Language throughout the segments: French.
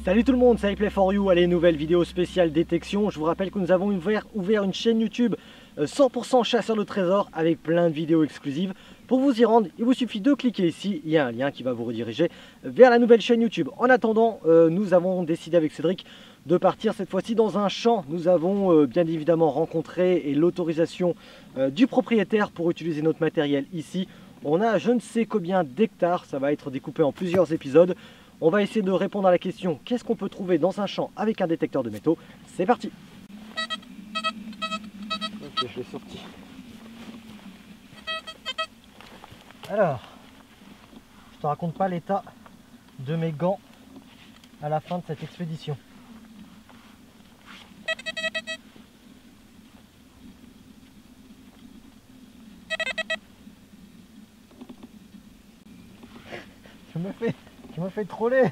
Salut tout le monde, c'est iPlay4You. Allez, nouvelle vidéo spéciale détection. Je vous rappelle que nous avons ouvert une chaîne YouTube 100% chasseur de trésors avec plein de vidéos exclusives. Pour vous y rendre, il vous suffit de cliquer ici. Il y a un lien qui va vous rediriger vers la nouvelle chaîne YouTube. En attendant, nous avons décidé avec Cédric de partir cette fois-ci dans un champ. Nous avons bien évidemment rencontré et l'autorisation du propriétaire pour utiliser notre matériel ici. On a je ne sais combien d'hectares, ça va être découpé en plusieurs épisodes. On va essayer de répondre à la question qu'est-ce qu'on peut trouver dans un champ avec un détecteur de métaux. C'est parti. Ok, je l'ai sorti. Alors, je te raconte pas l'état de mes gants à la fin de cette expédition. Tu me fais troller.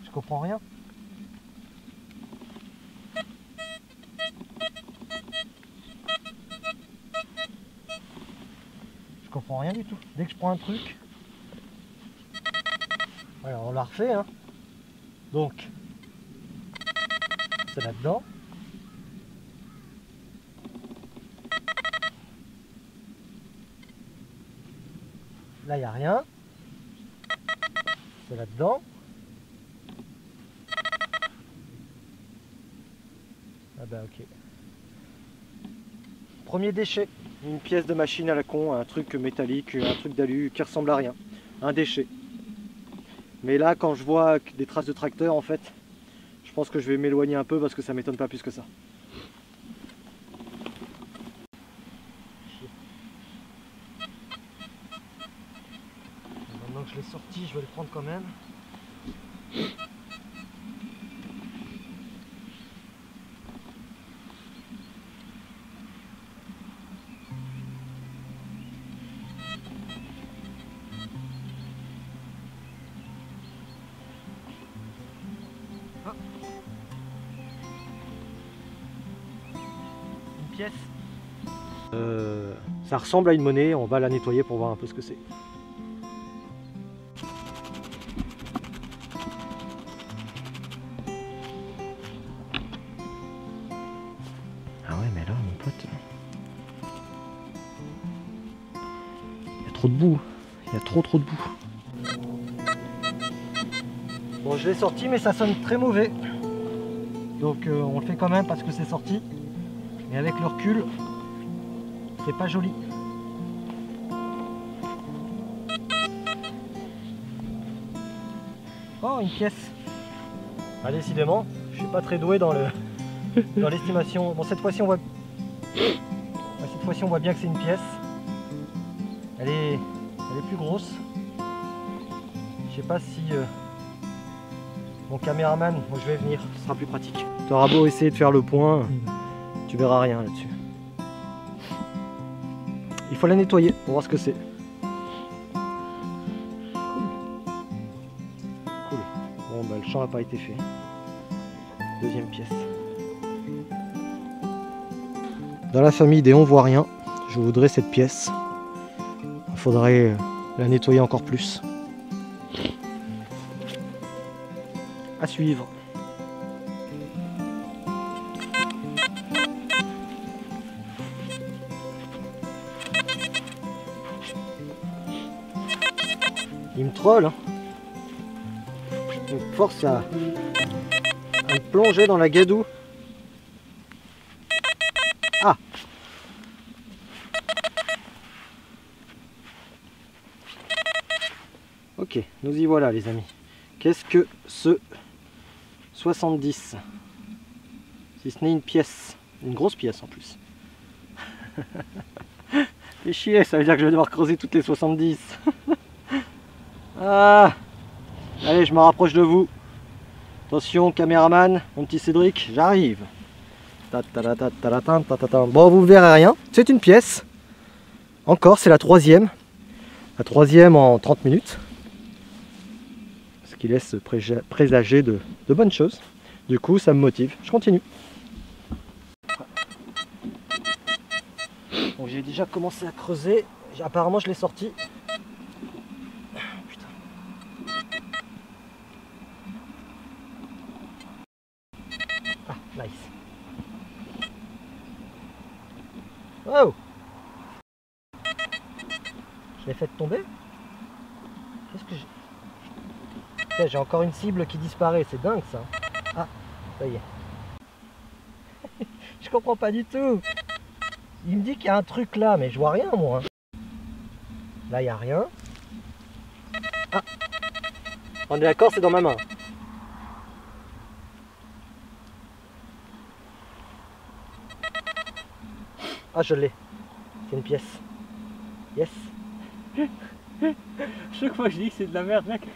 Je comprends rien. Je comprends rien du tout. Dès que je prends un truc, voilà, on l'a refait, hein. Donc, c'est là-dedans. Là, il n'y a rien. C'est là-dedans. Ah bah ok. Premier déchet. Une pièce de machine à la con, un truc métallique, un truc d'alu qui ressemble à rien. Un déchet. Mais là, quand je vois des traces de tracteur, en fait, je pense que je vais m'éloigner un peu parce que ça m'étonne pas plus que ça. Maintenant que je l'ai sorti, je vais le prendre quand même. Ah. Une pièce. Ça ressemble à une monnaie, on va la nettoyer pour voir un peu ce que c'est. Ah ouais, mais là, mon pote, il y a trop de boue. Il y a trop de boue. Bon, je l'ai sorti, mais ça sonne très mauvais. Donc on le fait quand même parce que c'est sorti. Et avec le recul, c'est pas joli. Oh, une pièce. Ah, décidément, je suis pas très doué dans l'estimation. Bon, cette fois-ci on voit bien que c'est une pièce. Elle est plus grosse. Je sais pas si mon caméraman, moi je vais venir, ce sera plus pratique. Tu auras beau essayer de faire le point, tu verras rien là-dessus. Il faut la nettoyer pour voir ce que c'est. Cool. Bon, bah, le champ n'a pas été fait. Deuxième pièce. Dans la famille des on voit rien, je voudrais cette pièce. Il faudrait la nettoyer encore plus. À suivre. Il me troll, hein. Il me force à me plonger dans la gadoue. Ah! Ok, nous y voilà les amis. Qu'est-ce que ce 70? Si ce n'est une pièce. Une grosse pièce en plus. Fais chier, ça veut dire que je vais devoir creuser toutes les 70. Ah, allez, je me rapproche de vous. Attention, caméraman, mon petit Cédric, j'arrive. Bon, vous ne verrez rien. C'est une pièce. Encore, c'est la troisième. La troisième en 30 minutes. Ce qui laisse présager de bonnes choses. Du coup, ça me motive. Je continue. Bon, j'ai déjà commencé à creuser. Apparemment, je l'ai sorti. Oh! Je l'ai fait tomber? Qu'est-ce que j'ai... Putain, j'ai encore une cible qui disparaît, c'est dingue ça. Ah, ça y est. Je comprends pas du tout. Il me dit qu'il y a un truc là, mais je vois rien moi. Là, il n'y a rien. Ah! On est d'accord, c'est dans ma main. Ah, je l'ai. C'est une pièce. Yes. Chaque fois je dis que c'est de la merde, mec.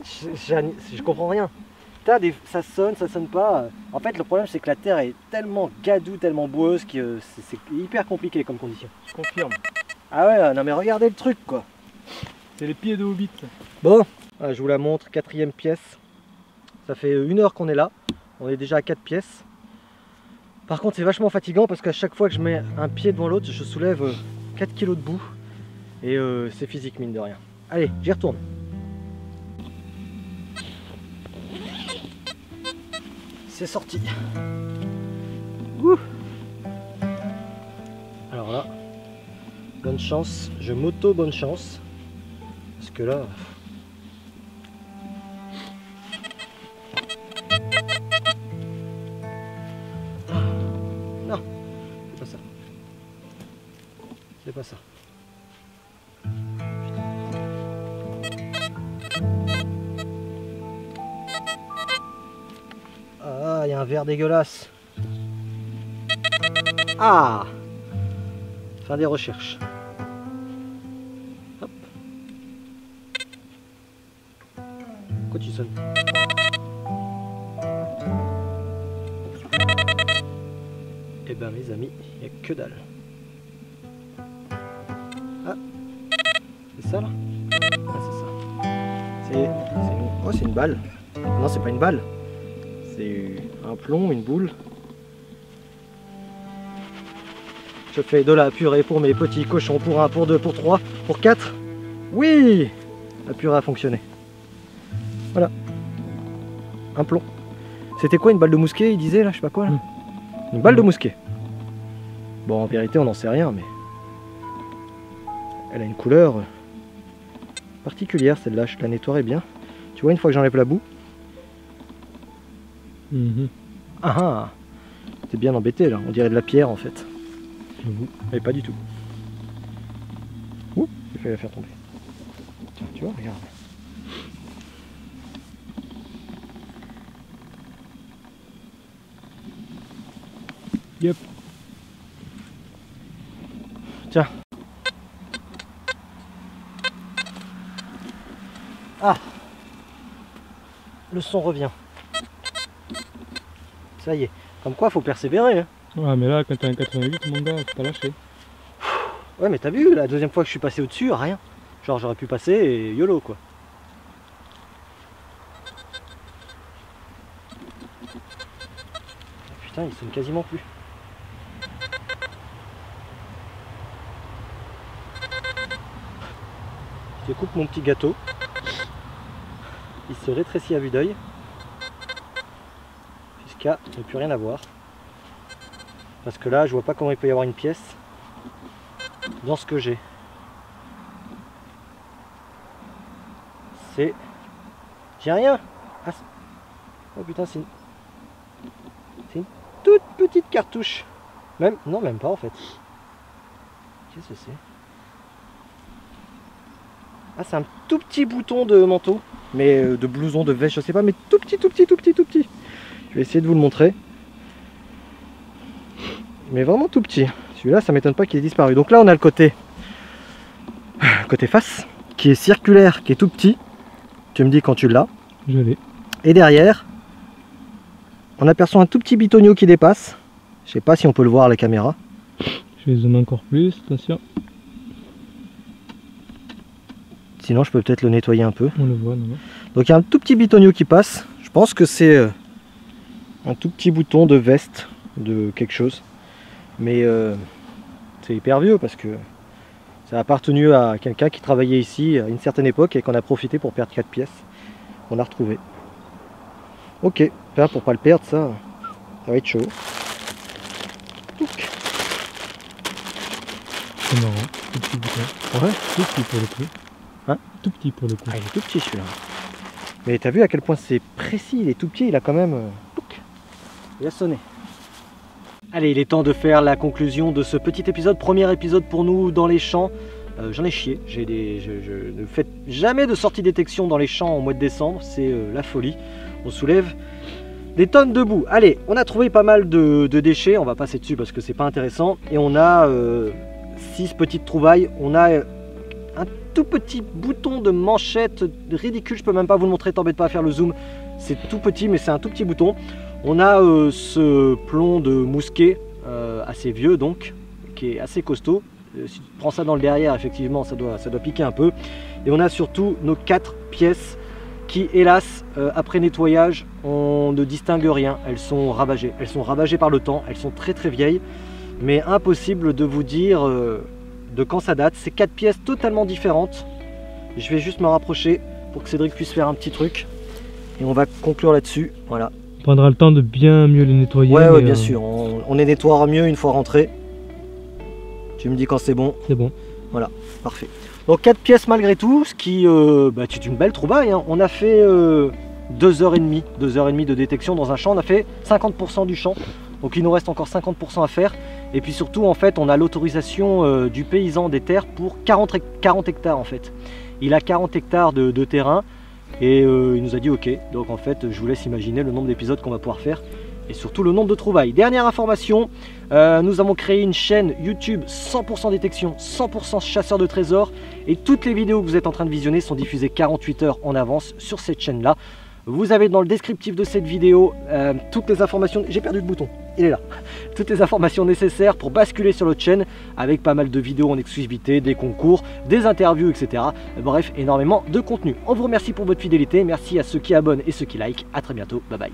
Je comprends rien. Putain, ça sonne pas. En fait, le problème, c'est que la terre est tellement gadoue, tellement boueuse que c'est hyper compliqué comme condition. Je confirme. Ah ouais, non mais regardez le truc, quoi. C'est les pieds de Hobbit. Bon, je vous la montre, 4e pièce. Ça fait 1 heure qu'on est là. On est déjà à 4 pièces. Par contre, c'est vachement fatigant parce qu'à chaque fois que je mets un pied devant l'autre, je soulève 4 kg de boue. Et c'est physique, mine de rien. Allez, j'y retourne. C'est sorti. Ouh. Alors là, bonne chance. Je m'auto bonne chance. Parce que là... Non, c'est pas ça. C'est pas ça. Ah, il y a un verre dégueulasse. Ah! Fin des recherches. Hop. Pourquoi tu sonnes? Eh ben mes amis, il n'y a que dalle. Ah, c'est ça là? Ah, c'est ça. Oh, c'est une balle. Non, c'est pas une balle. C'est un plomb, une boule. Je fais de la purée pour mes petits cochons, pour 1, pour 2, pour 3, pour 4. Oui! La purée a fonctionné. Voilà. Un plomb. C'était quoi, une balle de mousquet, il disait là, je sais pas quoi là? Une balle de mousquet. Bon, en vérité, on n'en sait rien, mais elle a une couleur particulière, celle-là. Je la nettoierai bien. Tu vois, une fois que j'enlève la boue. Ah ah! T'es bien embêté là, on dirait de la pierre en fait. Mais pas du tout. Ouh, j'ai failli la faire tomber. Tiens, tu vois, regarde. Yep. Tiens. Ah! Le son revient. Ça y est. Comme quoi, faut persévérer. Hein. Ouais, mais là, quand t'as un 88, mon gars, faut pas lâcher. Ouais, mais t'as vu, la deuxième fois que je suis passé au-dessus, rien. Genre, j'aurais pu passer et YOLO, quoi. Putain, il sonne quasiment plus. Je découpe mon petit gâteau. Il se rétrécit à vue d'œil. Jusqu'à ne plus rien avoir. Parce que là, je vois pas comment il peut y avoir une pièce dans ce que j'ai. C'est... J'ai rien. Ah, oh putain, c'est une toute petite cartouche. Même... Non, même pas en fait. Qu'est-ce que c'est? Ah, c'est un tout petit bouton de manteau. Mais de blouson, de veste, je sais pas, mais tout petit, tout petit, tout petit, tout petit. Je vais essayer de vous le montrer. Mais vraiment tout petit. Celui-là, ça m'étonne pas qu'il ait disparu. Donc là, on a le côté face, qui est circulaire, qui est tout petit. Tu me dis quand tu l'as. Je l'ai. Et derrière, on aperçoit un tout petit bitonio qui dépasse. Je sais pas si on peut le voir à la caméra. Je vais zoomer encore plus, attention. Sinon, je peux peut-être le nettoyer un peu. On le voit, non? Donc il y a un tout petit bitonio qui passe. Je pense que c'est un tout petit bouton de veste, de quelque chose. Mais c'est hyper vieux parce que ça a appartenu à quelqu'un qui travaillait ici à une certaine époque et qu'on a profité pour perdre 4 pièces. On a retrouvé. Ok, là, pour pas le perdre, ça va être chaud. c'est marrant. Tout petit bouton. Ouais. Tout petit pour le coup. Hein? Tout petit pour le coup. Ah, il est tout petit celui-là. Mais t'as vu à quel point c'est précis, il est tout petit, il a quand même... il a sonné. Allez, il est temps de faire la conclusion de ce petit épisode. Premier épisode pour nous dans les champs. J'en ai chié. Je ne fais jamais de sortie détection dans les champs au mois de décembre. C'est la folie. On soulève des tonnes de boue. Allez, on a trouvé pas mal de déchets. On va passer dessus parce que c'est pas intéressant. Et on a 6 petites trouvailles. On a un tout petit bouton de manchette ridicule. Je peux même pas vous le montrer. T'embête pas à faire le zoom. C'est tout petit, mais c'est un tout petit bouton. On a ce plomb de mousquet assez vieux donc, qui est assez costaud. Si tu prends ça dans le derrière, effectivement, ça doit piquer un peu. Et on a surtout nos 4 pièces qui, hélas, après nettoyage, on ne distingue rien. Elles sont ravagées. Elles sont ravagées par le temps. Elles sont très très vieilles. Mais impossible de vous dire de quand ça date. C'est 4 pièces totalement différentes. Je vais juste me rapprocher pour que Cédric puisse faire un petit truc. Et on va conclure là-dessus. Voilà. On prendra le temps de bien mieux les nettoyer. Ouais, bien sûr. On les nettoiera mieux une fois rentré. Tu me dis quand c'est bon. C'est bon. Voilà, parfait. Donc 4 pièces malgré tout, ce qui c'est une belle trouvaille. Hein. On a fait 2h30 de détection dans un champ. On a fait 50% du champ. Donc il nous reste encore 50% à faire. Et puis surtout, en fait, on a l'autorisation du paysan des terres pour 40 hectares en fait. Il a 40 hectares de terrain et il nous a dit ok. Donc en fait, je vous laisse imaginer le nombre d'épisodes qu'on va pouvoir faire. Et surtout le nombre de trouvailles. Dernière information, nous avons créé une chaîne YouTube 100% détection, 100% chasseur de trésors. Et toutes les vidéos que vous êtes en train de visionner sont diffusées 48 heures en avance sur cette chaîne-là. Vous avez dans le descriptif de cette vidéo toutes les informations... J'ai perdu le bouton, il est là. Toutes les informations nécessaires pour basculer sur notre chaîne avec pas mal de vidéos en exclusivité, des concours, des interviews, etc. Bref, énormément de contenu. On vous remercie pour votre fidélité. Merci à ceux qui abonnent et ceux qui like. A très bientôt. Bye bye.